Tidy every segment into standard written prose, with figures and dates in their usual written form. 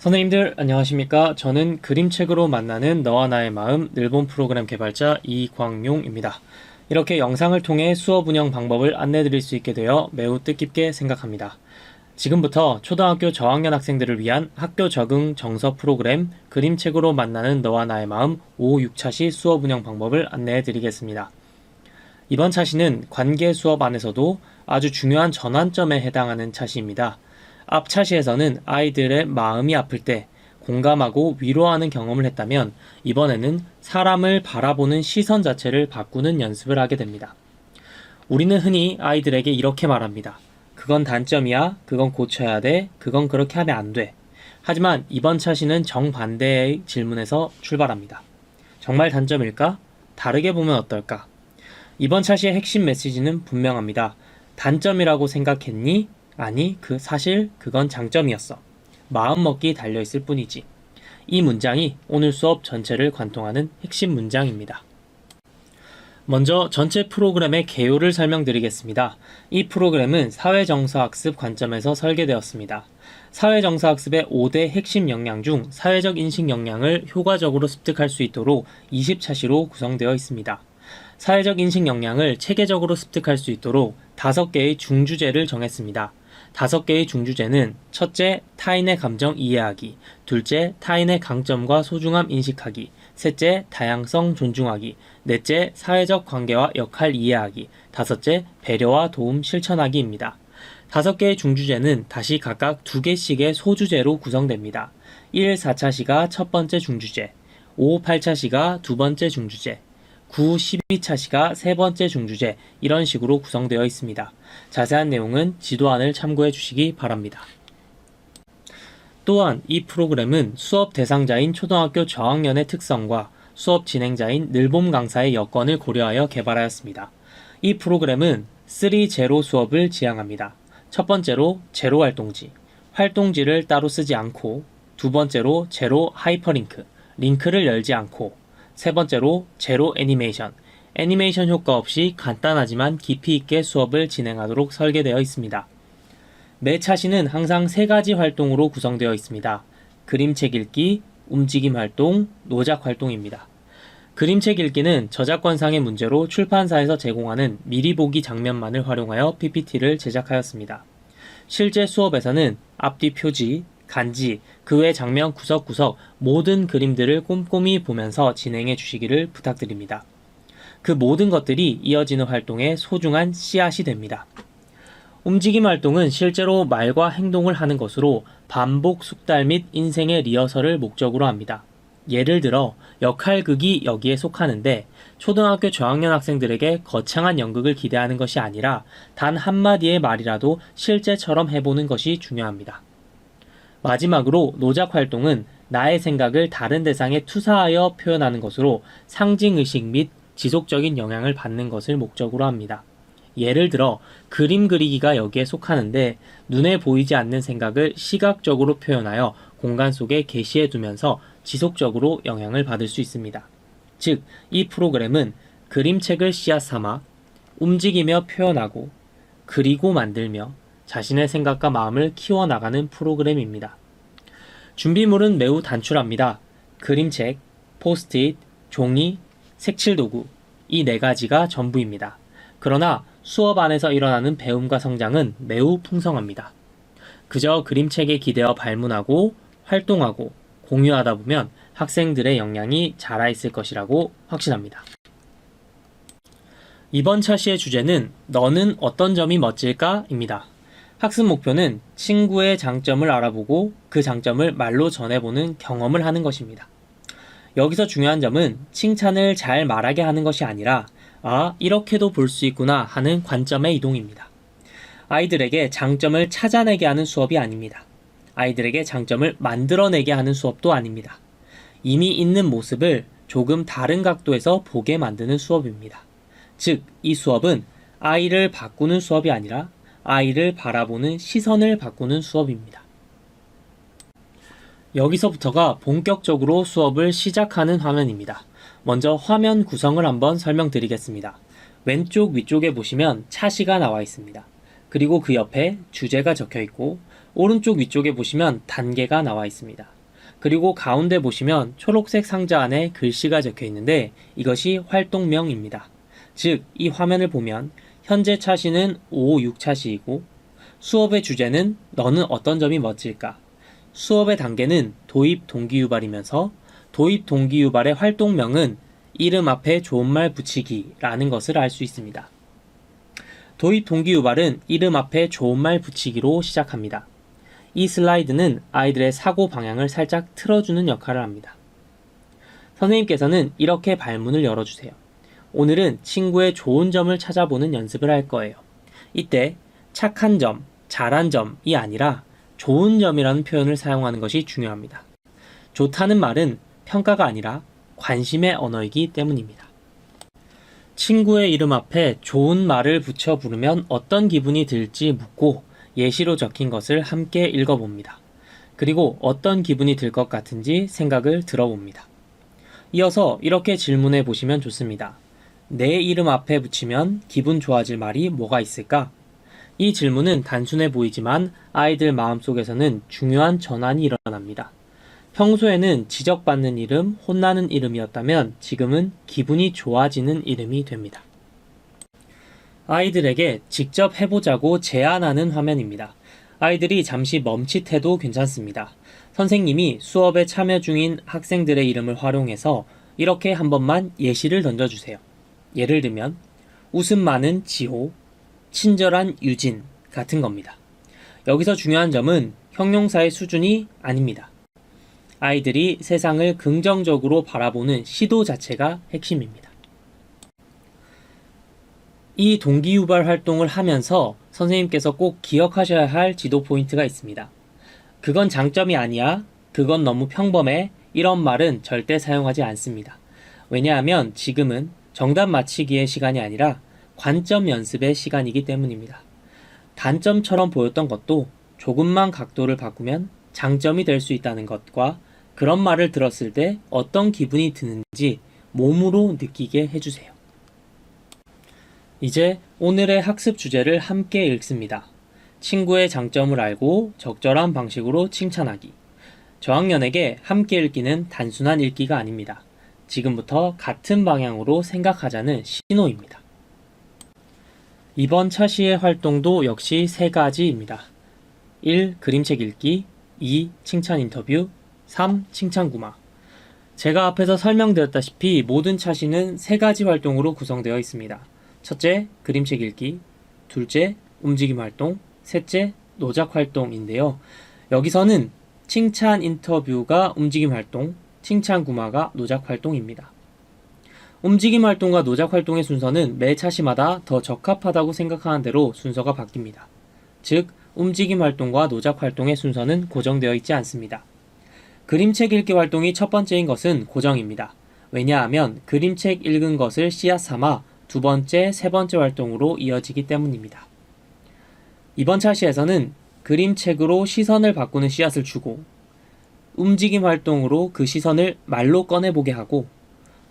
선생님들 안녕하십니까? 저는 그림책으로 만나는 너와 나의 마음 늘본 프로그램 개발자 이광용입니다. 이렇게 영상을 통해 수업 운영 방법을 안내드릴 수 있게 되어 매우 뜻깊게 생각합니다. 지금부터 초등학교 저학년 학생들을 위한 학교 적응 정서 프로그램 그림책으로 만나는 너와 나의 마음 5, 6차시 수업 운영 방법을 안내해 드리겠습니다. 이번 차시는 관계 수업 안에서도 아주 중요한 전환점에 해당하는 차시입니다. 앞 차시에서는 아이들의 마음이 아플 때 공감하고 위로하는 경험을 했다면 이번에는 사람을 바라보는 시선 자체를 바꾸는 연습을 하게 됩니다. 우리는 흔히 아이들에게 이렇게 말합니다. 그건 단점이야. 그건 고쳐야 돼. 그건 그렇게 하면 안 돼. 하지만 이번 차시는 정반대의 질문에서 출발합니다. 정말 단점일까? 다르게 보면 어떨까? 이번 차시의 핵심 메시지는 분명합니다. 단점이라고 생각했니? 아니, 사실 그건 장점이었어. 마음먹기 달려있을 뿐이지. 이 문장이 오늘 수업 전체를 관통하는 핵심 문장입니다. 먼저 전체 프로그램의 개요를 설명드리겠습니다. 이 프로그램은 사회정서학습 관점에서 설계되었습니다. 사회정서학습의 5대 핵심 역량 중 사회적 인식 역량을 효과적으로 습득할 수 있도록 20차시로 구성되어 있습니다. 사회적 인식 역량을 체계적으로 습득할 수 있도록 5개의 중주제를 정했습니다. 5개의 중주제는 첫째, 타인의 감정 이해하기, 둘째, 타인의 강점과 소중함 인식하기, 셋째, 다양성 존중하기, 넷째, 사회적 관계와 역할 이해하기, 다섯째, 배려와 도움 실천하기입니다. 5개의 중주제는 다시 각각 2개씩의 소주제로 구성됩니다. 1, 4차시가 첫 번째 중주제, 5, 8차시가 두 번째 중주제, 9, 12차시가 세 번째 중주제, 이런 식으로 구성되어 있습니다. 자세한 내용은 지도안을 참고해 주시기 바랍니다. 또한 이 프로그램은 수업 대상자인 초등학교 저학년의 특성과 수업 진행자인 늘봄 강사의 여건을 고려하여 개발하였습니다. 이 프로그램은 3제로 수업을 지향합니다. 첫 번째로 제로 활동지, 활동지를 따로 쓰지 않고, 두 번째로 제로 하이퍼링크, 링크를 열지 않고, 세 번째로 제로 애니메이션, 애니메이션 효과 없이 간단하지만 깊이 있게 수업을 진행하도록 설계되어 있습니다. 매 차시는 항상 3가지 활동으로 구성되어 있습니다. 그림책 읽기, 움직임 활동, 노작 활동입니다. 그림책 읽기는 저작권상의 문제로 출판사에서 제공하는 미리 보기 장면만을 활용하여 PPT를 제작하였습니다. 실제 수업에서는 앞뒤 표지, 간지, 그 외 장면 구석구석 모든 그림들을 꼼꼼히 보면서 진행해 주시기를 부탁드립니다. 그 모든 것들이 이어지는 활동의 소중한 씨앗이 됩니다. 움직임 활동은 실제로 말과 행동을 하는 것으로 반복 숙달 및 인생의 리허설을 목적으로 합니다. 예를 들어 역할극이 여기에 속하는데 초등학교 저학년 학생들에게 거창한 연극을 기대하는 것이 아니라 단 한마디의 말이라도 실제처럼 해보는 것이 중요합니다. 마지막으로 노작 활동은 나의 생각을 다른 대상에 투사하여 표현하는 것으로 상징의식 및 지속적인 영향을 받는 것을 목적으로 합니다. 예를 들어 그림 그리기가 여기에 속하는데 눈에 보이지 않는 생각을 시각적으로 표현하여 공간 속에 게시해 두면서 지속적으로 영향을 받을 수 있습니다. 즉, 이 프로그램은 그림책을 씨앗 삼아 움직이며 표현하고 그리고 만들며 자신의 생각과 마음을 키워나가는 프로그램입니다. 준비물은 매우 단출합니다. 그림책, 포스트잇, 종이, 색칠도구, 이 4가지가 전부입니다. 그러나 수업 안에서 일어나는 배움과 성장은 매우 풍성합니다. 그저 그림책에 기대어 발문하고 활동하고 공유하다 보면 학생들의 역량이 자라있을 것이라고 확신합니다. 이번 차시의 주제는 너는 어떤 점이 멋질까? 입니다. 학습 목표는 친구의 장점을 알아보고 그 장점을 말로 전해보는 경험을 하는 것입니다. 여기서 중요한 점은 칭찬을 잘 말하게 하는 것이 아니라 이렇게도 볼 수 있구나 하는 관점의 이동입니다. 아이들에게 장점을 찾아내게 하는 수업이 아닙니다. 아이들에게 장점을 만들어내게 하는 수업도 아닙니다. 이미 있는 모습을 조금 다른 각도에서 보게 만드는 수업입니다. 즉, 이 수업은 아이를 바꾸는 수업이 아니라 아이를 바라보는 시선을 바꾸는 수업입니다. 여기서부터가 본격적으로 수업을 시작하는 화면입니다. 먼저 화면 구성을 한번 설명드리겠습니다. 왼쪽 위쪽에 보시면 차시가 나와 있습니다. 그리고 그 옆에 주제가 적혀 있고 오른쪽 위쪽에 보시면 단계가 나와 있습니다. 그리고 가운데 보시면 초록색 상자 안에 글씨가 적혀 있는데 이것이 활동명입니다. 즉, 이 화면을 보면 현재 차시는 556 차시이고 수업의 주제는 너는 어떤 점이 멋질까? 수업의 단계는 도입 동기유발이면서 도입 동기유발의 활동명은 이름 앞에 좋은 말 붙이기라는 것을 알 수 있습니다. 도입 동기유발은 이름 앞에 좋은 말 붙이기로 시작합니다. 이 슬라이드는 아이들의 사고 방향을 살짝 틀어주는 역할을 합니다. 선생님께서는 이렇게 발문을 열어주세요. 오늘은 친구의 좋은 점을 찾아보는 연습을 할 거예요. 이때 착한 점, 잘한 점이 아니라 좋은 점이라는 표현을 사용하는 것이 중요합니다. 좋다는 말은 평가가 아니라 관심의 언어이기 때문입니다. 친구의 이름 앞에 좋은 말을 붙여 부르면 어떤 기분이 들지 묻고 예시로 적힌 것을 함께 읽어봅니다. 그리고 어떤 기분이 들 것 같은지 생각을 들어봅니다. 이어서 이렇게 질문해 보시면 좋습니다. 내 이름 앞에 붙이면 기분 좋아질 말이 뭐가 있을까? 이 질문은 단순해 보이지만 아이들 마음속에서는 중요한 전환이 일어납니다. 평소에는 지적받는 이름, 혼나는 이름이었다면 지금은 기분이 좋아지는 이름이 됩니다. 아이들에게 직접 해보자고 제안하는 화면입니다. 아이들이 잠시 멈칫해도 괜찮습니다. 선생님이 수업에 참여 중인 학생들의 이름을 활용해서 이렇게 한 번만 예시를 던져주세요. 예를 들면 웃음 많은 지호, 친절한 유진 같은 겁니다. 여기서 중요한 점은 형용사의 수준이 아닙니다. 아이들이 세상을 긍정적으로 바라보는 시도 자체가 핵심입니다. 이 동기유발 활동을 하면서 선생님께서 꼭 기억하셔야 할 지도 포인트가 있습니다. 그건 장점이 아니야, 그건 너무 평범해, 이런 말은 절대 사용하지 않습니다. 왜냐하면 지금은 정답 맞히기의 시간이 아니라 관점 연습의 시간이기 때문입니다. 단점처럼 보였던 것도 조금만 각도를 바꾸면 장점이 될 수 있다는 것과 그런 말을 들었을 때 어떤 기분이 드는지 몸으로 느끼게 해주세요. 이제 오늘의 학습 주제를 함께 읽습니다. 친구의 장점을 알고 적절한 방식으로 칭찬하기. 저학년에게 함께 읽기는 단순한 읽기가 아닙니다. 지금부터 같은 방향으로 생각하자는 신호입니다. 이번 차시의 활동도 역시 3가지입니다. 1. 그림책 읽기, 2. 칭찬 인터뷰, 3. 칭찬 구마. 제가 앞에서 설명드렸다시피 모든 차시는 3가지 활동으로 구성되어 있습니다. 첫째, 그림책 읽기, 둘째, 움직임 활동, 셋째, 노작 활동인데요. 여기서는 칭찬 인터뷰가 움직임 활동, 칭찬 구마가 노작 활동입니다. 움직임 활동과 노작 활동의 순서는 매 차시마다 더 적합하다고 생각하는 대로 순서가 바뀝니다. 즉, 움직임 활동과 노작 활동의 순서는 고정되어 있지 않습니다. 그림책 읽기 활동이 첫 번째인 것은 고정입니다. 왜냐하면 그림책 읽은 것을 씨앗 삼아 두 번째, 세 번째 활동으로 이어지기 때문입니다. 이번 차시에서는 그림책으로 시선을 바꾸는 씨앗을 주고 움직임 활동으로 그 시선을 말로 꺼내보게 하고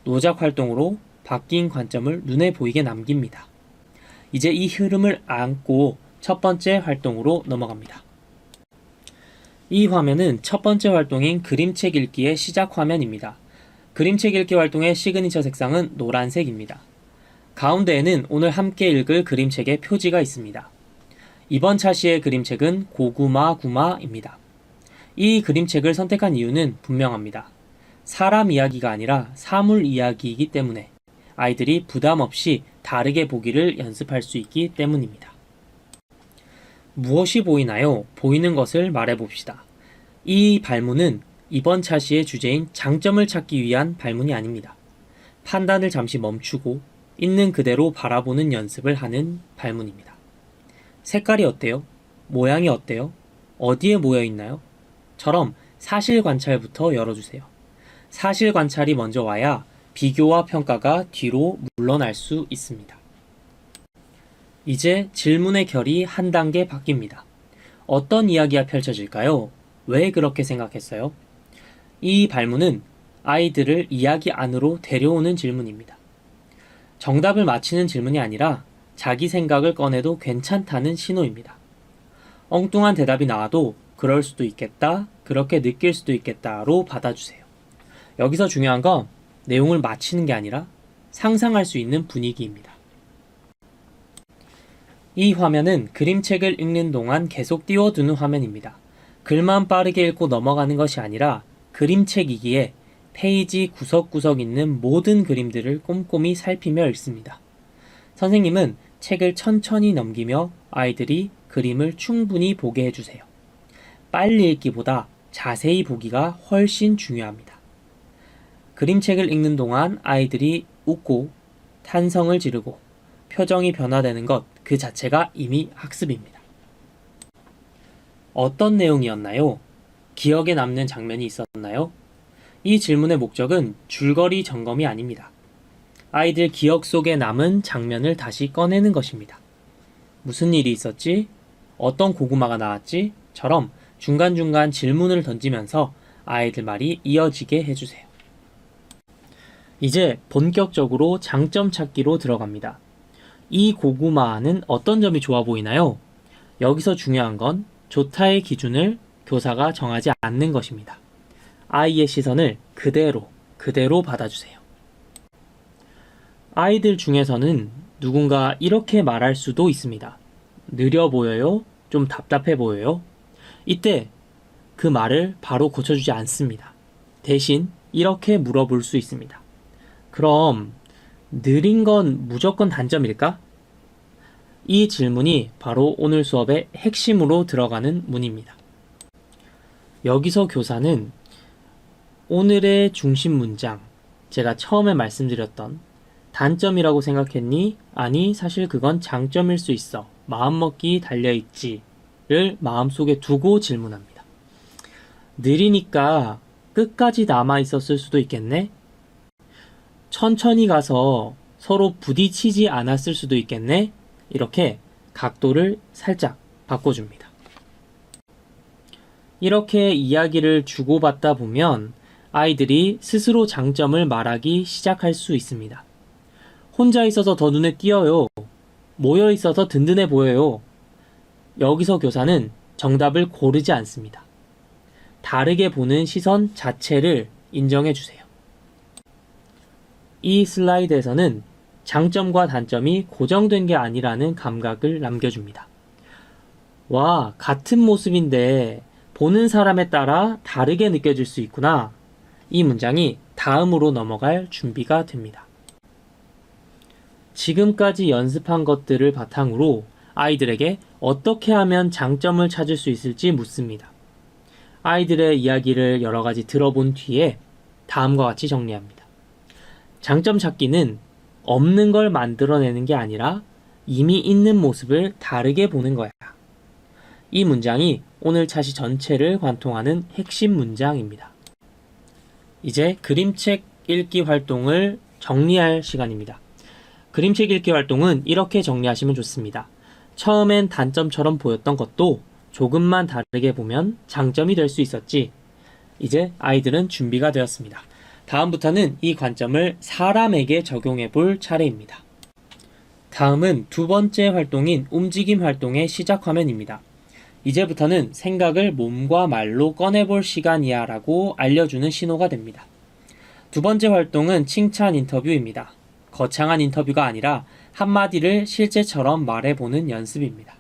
노작 활동으로 바뀐 관점을 눈에 보이게 남깁니다. 이제 이 흐름을 안고 첫 번째 활동으로 넘어갑니다. 이 화면은 첫 번째 활동인 그림책 읽기의 시작 화면입니다. 그림책 읽기 활동의 시그니처 색상은 노란색입니다. 가운데에는 오늘 함께 읽을 그림책의 표지가 있습니다. 이번 차시의 그림책은 고구마 구마입니다. 이 그림책을 선택한 이유는 분명합니다. 사람 이야기가 아니라 사물 이야기이기 때문에 아이들이 부담 없이 다르게 보기를 연습할 수 있기 때문입니다. 무엇이 보이나요? 보이는 것을 말해봅시다. 이 발문은 이번 차시의 주제인 장점을 찾기 위한 발문이 아닙니다. 판단을 잠시 멈추고 있는 그대로 바라보는 연습을 하는 발문입니다. 색깔이 어때요? 모양이 어때요? 어디에 모여 있나요? 처럼 사실 관찰부터 열어주세요. 사실 관찰이 먼저 와야 비교와 평가가 뒤로 물러날 수 있습니다. 이제 질문의 결이 한 단계 바뀝니다. 어떤 이야기가 펼쳐질까요? 왜 그렇게 생각했어요? 이 발문은 아이들을 이야기 안으로 데려오는 질문입니다. 정답을 맞히는 질문이 아니라 자기 생각을 꺼내도 괜찮다는 신호입니다. 엉뚱한 대답이 나와도 그럴 수도 있겠다, 그렇게 느낄 수도 있겠다로 받아주세요. 여기서 중요한 건 내용을 맞히는 게 아니라 상상할 수 있는 분위기입니다. 이 화면은 그림책을 읽는 동안 계속 띄워두는 화면입니다. 글만 빠르게 읽고 넘어가는 것이 아니라 그림책이기에 페이지 구석구석 있는 모든 그림들을 꼼꼼히 살피며 읽습니다. 선생님은 책을 천천히 넘기며 아이들이 그림을 충분히 보게 해주세요. 빨리 읽기보다 자세히 보기가 훨씬 중요합니다. 그림책을 읽는 동안 아이들이 웃고 탄성을 지르고 표정이 변화되는 것 그 자체가 이미 학습입니다. 어떤 내용이었나요? 기억에 남는 장면이 있었나요? 이 질문의 목적은 줄거리 점검이 아닙니다. 아이들 기억 속에 남은 장면을 다시 꺼내는 것입니다. 무슨 일이 있었지? 어떤 고구마가 나왔지? 처럼 중간중간 질문을 던지면서 아이들 말이 이어지게 해주세요. 이제 본격적으로 장점 찾기로 들어갑니다. 이 고구마는 어떤 점이 좋아 보이나요? 여기서 중요한 건 좋다의 기준을 교사가 정하지 않는 것입니다. 아이의 시선을 그대로 받아주세요. 아이들 중에서는 누군가 이렇게 말할 수도 있습니다. 느려 보여요? 좀 답답해 보여요? 이때 그 말을 바로 고쳐주지 않습니다. 대신 이렇게 물어볼 수 있습니다. 그럼 느린 건 무조건 단점일까? 이 질문이 바로 오늘 수업의 핵심으로 들어가는 문입니다. 여기서 교사는 오늘의 중심 문장, 제가 처음에 말씀드렸던 단점이라고 생각했니? 아니, 사실 그건 장점일 수 있어. 마음먹기 달려있지를 마음속에 두고 질문합니다. 느리니까 끝까지 남아있었을 수도 있겠네? 천천히 가서 서로 부딪히지 않았을 수도 있겠네? 이렇게 각도를 살짝 바꿔줍니다. 이렇게 이야기를 주고받다 보면 아이들이 스스로 장점을 말하기 시작할 수 있습니다. 혼자 있어서 더 눈에 띄어요. 모여 있어서 든든해 보여요. 여기서 교사는 정답을 고르지 않습니다. 다르게 보는 시선 자체를 인정해 주세요. 이 슬라이드에서는 장점과 단점이 고정된 게 아니라는 감각을 남겨줍니다. 와, 같은 모습인데 보는 사람에 따라 다르게 느껴질 수 있구나. 이 문장이 다음으로 넘어갈 준비가 됩니다. 지금까지 연습한 것들을 바탕으로 아이들에게 어떻게 하면 장점을 찾을 수 있을지 묻습니다. 아이들의 이야기를 여러 가지 들어본 뒤에 다음과 같이 정리합니다. 장점 찾기는 없는 걸 만들어내는 게 아니라 이미 있는 모습을 다르게 보는 거야. 이 문장이 오늘 차시 전체를 관통하는 핵심 문장입니다. 이제 그림책 읽기 활동을 정리할 시간입니다. 그림책 읽기 활동은 이렇게 정리하시면 좋습니다. 처음엔 단점처럼 보였던 것도 조금만 다르게 보면 장점이 될 수 있었지. 이제 아이들은 준비가 되었습니다. 다음부터는 이 관점을 사람에게 적용해 볼 차례입니다. 다음은 두 번째 활동인 움직임 활동의 시작 화면입니다. 이제부터는 생각을 몸과 말로 꺼내볼 시간이야 라고 알려주는 신호가 됩니다. 두 번째 활동은 칭찬 인터뷰입니다. 거창한 인터뷰가 아니라 한마디를 실제처럼 말해보는 연습입니다.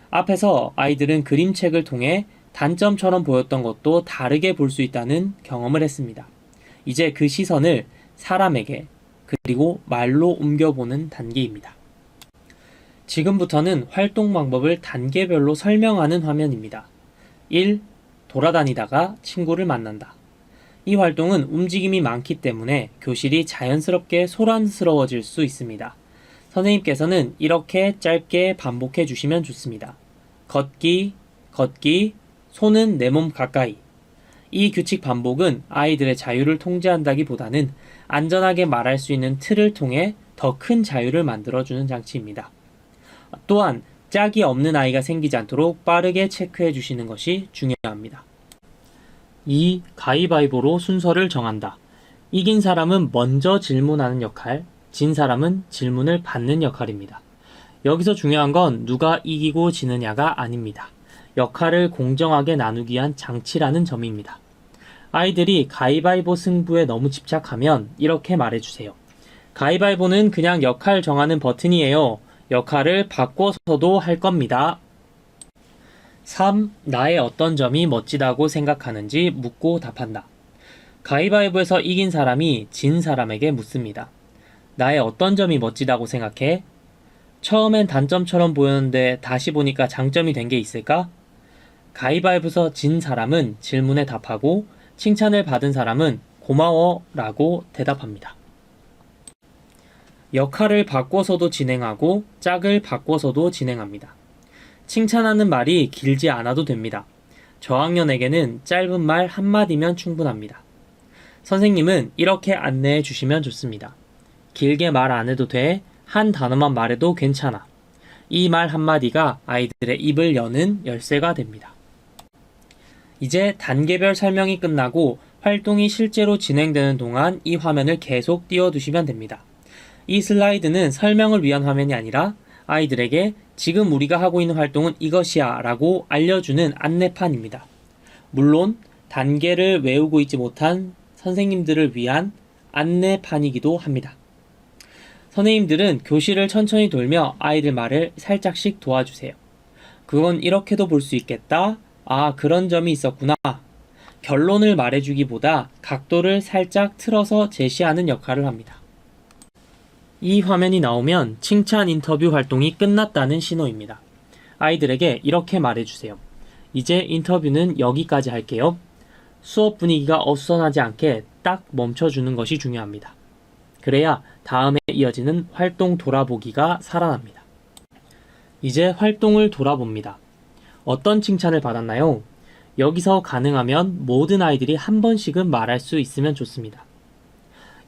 앞에서 아이들은 그림책을 통해 단점처럼 보였던 것도 다르게 볼 수 있다는 경험을 했습니다. 이제 그 시선을 사람에게 그리고 말로 옮겨보는 단계입니다. 지금부터는 활동 방법을 단계별로 설명하는 화면입니다. 1. 돌아다니다가 친구를 만난다. 이 활동은 움직임이 많기 때문에 교실이 자연스럽게 소란스러워질 수 있습니다. 선생님께서는 이렇게 짧게 반복해 주시면 좋습니다. 걷기, 걷기, 손은 내 몸 가까이. 이 규칙 반복은 아이들의 자유를 통제한다기보다는 안전하게 말할 수 있는 틀을 통해 더 큰 자유를 만들어주는 장치입니다. 또한 짝이 없는 아이가 생기지 않도록 빠르게 체크해 주시는 것이 중요합니다. 2. 가위바위보로 순서를 정한다. 이긴 사람은 먼저 질문하는 역할, 진 사람은 질문을 받는 역할입니다. 여기서 중요한 건 누가 이기고 지느냐가 아닙니다. 역할을 공정하게 나누기 위한 장치라는 점입니다. 아이들이 가위바위보 승부에 너무 집착하면 이렇게 말해주세요. 가위바위보는 그냥 역할 정하는 버튼이에요. 역할을 바꿔서도 할 겁니다. 3. 나의 어떤 점이 멋지다고 생각하는지 묻고 답한다. 가위바위보에서 이긴 사람이 진 사람에게 묻습니다. 나의 어떤 점이 멋지다고 생각해? 처음엔 단점처럼 보였는데 다시 보니까 장점이 된 게 있을까? 가위바위보에서 진 사람은 질문에 답하고 칭찬을 받은 사람은 고마워 라고 대답합니다. 역할을 바꿔서도 진행하고 짝을 바꿔서도 진행합니다. 칭찬하는 말이 길지 않아도 됩니다. 저학년에게는 짧은 말 한마디면 충분합니다. 선생님은 이렇게 안내해 주시면 좋습니다. 길게 말 안 해도 돼. 한 단어만 말해도 괜찮아. 이 말 한마디가 아이들의 입을 여는 열쇠가 됩니다. 이제 단계별 설명이 끝나고 활동이 실제로 진행되는 동안 이 화면을 계속 띄워두시면 됩니다. 이 슬라이드는 설명을 위한 화면이 아니라 아이들에게 지금 우리가 하고 있는 활동은 이것이야 라고 알려주는 안내판입니다. 물론 단계를 외우고 있지 못한 선생님들을 위한 안내판이기도 합니다. 선생님들은 교실을 천천히 돌며 아이들 말을 살짝씩 도와주세요. 그건 이렇게도 볼 수 있겠다. 아, 그런 점이 있었구나. 결론을 말해주기보다 각도를 살짝 틀어서 제시하는 역할을 합니다. 이 화면이 나오면 칭찬 인터뷰 활동이 끝났다는 신호입니다. 아이들에게 이렇게 말해주세요. 이제 인터뷰는 여기까지 할게요. 수업 분위기가 어수선하지 않게 딱 멈춰주는 것이 중요합니다. 그래야 다음에 이어지는 활동 돌아보기가 살아납니다. 이제 활동을 돌아봅니다. 어떤 칭찬을 받았나요? 여기서 가능하면 모든 아이들이 한 번씩은 말할 수 있으면 좋습니다.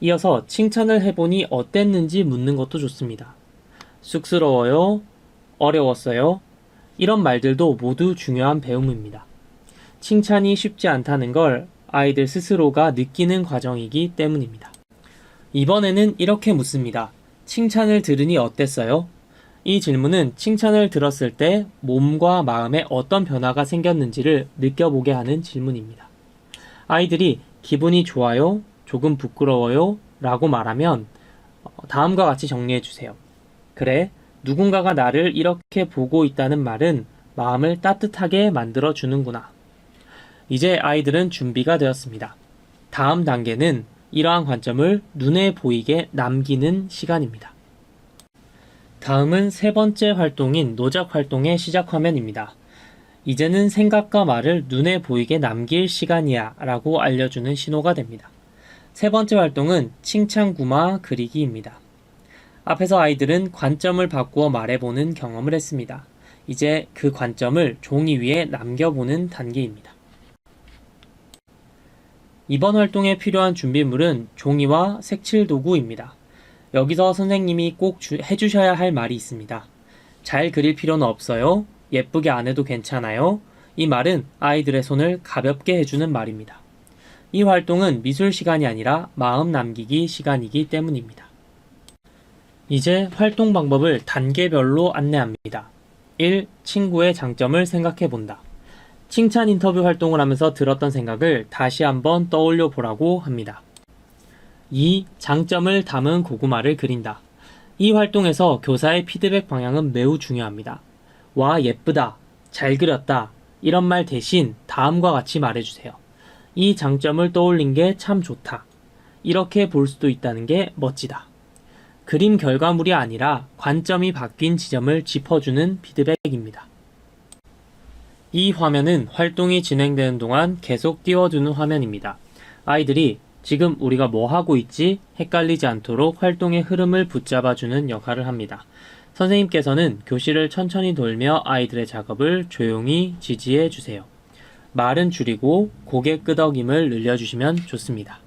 이어서 칭찬을 해보니 어땠는지 묻는 것도 좋습니다. 쑥스러워요? 어려웠어요? 이런 말들도 모두 중요한 배움입니다. 칭찬이 쉽지 않다는 걸 아이들 스스로가 느끼는 과정이기 때문입니다. 이번에는 이렇게 묻습니다. 칭찬을 들으니 어땠어요? 이 질문은 칭찬을 들었을 때 몸과 마음에 어떤 변화가 생겼는지를 느껴보게 하는 질문입니다. 아이들이 기분이 좋아요? 조금 부끄러워요? 라고 말하면 다음과 같이 정리해 주세요. 그래, 누군가가 나를 이렇게 보고 있다는 말은 마음을 따뜻하게 만들어 주는구나. 이제 아이들은 준비가 되었습니다. 다음 단계는 이러한 관점을 눈에 보이게 남기는 시간입니다. 다음은 세 번째 활동인 노작 활동의 시작 화면입니다. 이제는 생각과 말을 눈에 보이게 남길 시간이야 라고 알려주는 신호가 됩니다. 세 번째 활동은 칭찬구마 그리기입니다. 앞에서 아이들은 관점을 바꾸어 말해보는 경험을 했습니다. 이제 그 관점을 종이 위에 남겨보는 단계입니다. 이번 활동에 필요한 준비물은 종이와 색칠 도구입니다. 여기서 선생님이 꼭 해주셔야 할 말이 있습니다. 잘 그릴 필요는 없어요. 예쁘게 안 해도 괜찮아요. 이 말은 아이들의 손을 가볍게 해주는 말입니다. 이 활동은 미술 시간이 아니라 마음 남기기 시간이기 때문입니다. 이제 활동 방법을 단계별로 안내합니다. 1. 친구의 장점을 생각해 본다. 칭찬 인터뷰 활동을 하면서 들었던 생각을 다시 한번 떠올려 보라고 합니다. 2. 장점을 담은 고구마를 그린다. 이 활동에서 교사의 피드백 방향은 매우 중요합니다. 와, 예쁘다, 잘 그렸다 이런 말 대신 다음과 같이 말해주세요. 이 장점을 떠올린 게 참 좋다. 이렇게 볼 수도 있다는 게 멋지다. 그림 결과물이 아니라 관점이 바뀐 지점을 짚어주는 피드백입니다. 이 화면은 활동이 진행되는 동안 계속 띄워두는 화면입니다. 아이들이 지금 우리가 뭐 하고 있지? 헷갈리지 않도록 활동의 흐름을 붙잡아주는 역할을 합니다. 선생님께서는 교실을 천천히 돌며 아이들의 작업을 조용히 지지해 주세요. 말은 줄이고 고개 끄덕임을 늘려주시면 좋습니다.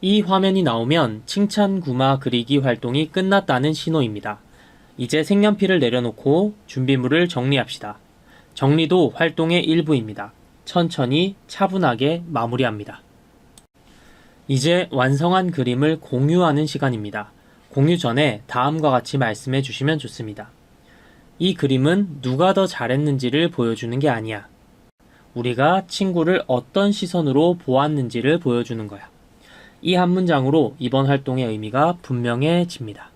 이 화면이 나오면 칭찬 구마 그리기 활동이 끝났다는 신호입니다. 이제 색연필을 내려놓고 준비물을 정리합시다. 정리도 활동의 일부입니다. 천천히 차분하게 마무리합니다. 이제 완성한 그림을 공유하는 시간입니다. 공유 전에 다음과 같이 말씀해 주시면 좋습니다. 이 그림은 누가 더 잘했는지를 보여주는 게 아니야. 우리가 친구를 어떤 시선으로 보았는지를 보여주는 거야. 이 한 문장으로 이번 활동의 의미가 분명해집니다.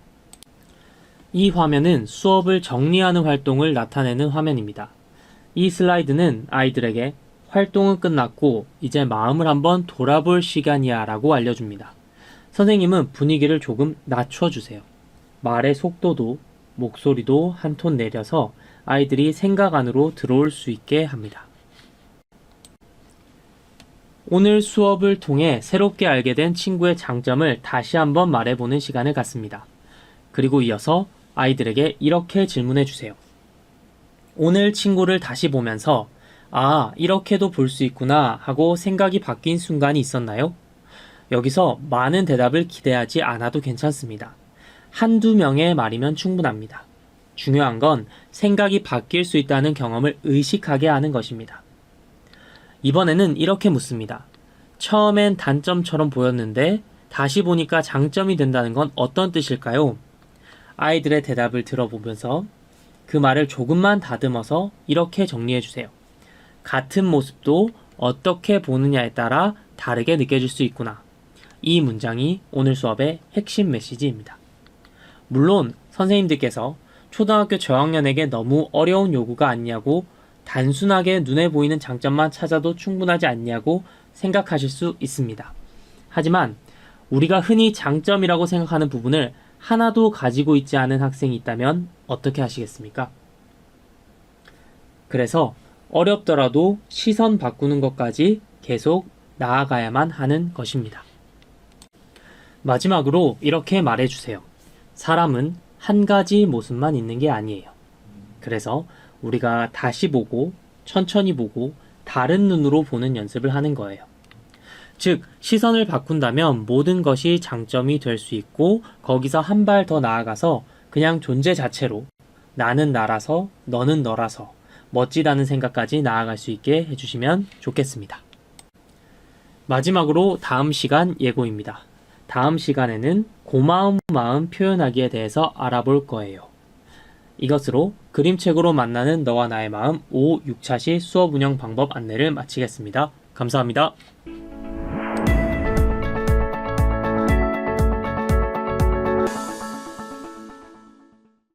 이 화면은 수업을 정리하는 활동을 나타내는 화면입니다. 이 슬라이드는 아이들에게 활동은 끝났고 이제 마음을 한번 돌아볼 시간이야 라고 알려줍니다. 선생님은 분위기를 조금 낮춰주세요. 말의 속도도 목소리도 한 톤 내려서 아이들이 생각 안으로 들어올 수 있게 합니다. 오늘 수업을 통해 새롭게 알게 된 친구의 장점을 다시 한번 말해보는 시간을 갖습니다. 그리고 이어서 아이들에게 이렇게 질문해 주세요. 오늘 친구를 다시 보면서 아, 이렇게도 볼 수 있구나 하고 생각이 바뀐 순간이 있었나요? 여기서 많은 대답을 기대하지 않아도 괜찮습니다. 한두 명의 말이면 충분합니다. 중요한 건 생각이 바뀔 수 있다는 경험을 의식하게 하는 것입니다. 이번에는 이렇게 묻습니다. 처음엔 단점처럼 보였는데 다시 보니까 장점이 된다는 건 어떤 뜻일까요? 아이들의 대답을 들어보면서 그 말을 조금만 다듬어서 이렇게 정리해 주세요. 같은 모습도 어떻게 보느냐에 따라 다르게 느껴질 수 있구나. 이 문장이 오늘 수업의 핵심 메시지입니다. 물론 선생님들께서 초등학교 저학년에게 너무 어려운 요구가 아니냐고 단순하게 눈에 보이는 장점만 찾아도 충분하지 않냐고 생각하실 수 있습니다. 하지만 우리가 흔히 장점이라고 생각하는 부분을 하나도 가지고 있지 않은 학생이 있다면 어떻게 하시겠습니까? 그래서 어렵더라도 시선 바꾸는 것까지 계속 나아가야만 하는 것입니다. 마지막으로 이렇게 말해주세요. 사람은 한 가지 모습만 있는 게 아니에요. 그래서 우리가 다시 보고 천천히 보고 다른 눈으로 보는 연습을 하는 거예요. 즉, 시선을 바꾼다면 모든 것이 장점이 될 수 있고 거기서 한 발 더 나아가서 그냥 존재 자체로 나는 나라서 너는 너라서 멋지다는 생각까지 나아갈 수 있게 해주시면 좋겠습니다. 마지막으로 다음 시간 예고입니다. 다음 시간에는 고마운 마음 표현하기에 대해서 알아볼 거예요. 이것으로 그림책으로 만나는 너와 나의 마음 5, 6차시 수업 운영 방법 안내를 마치겠습니다. 감사합니다.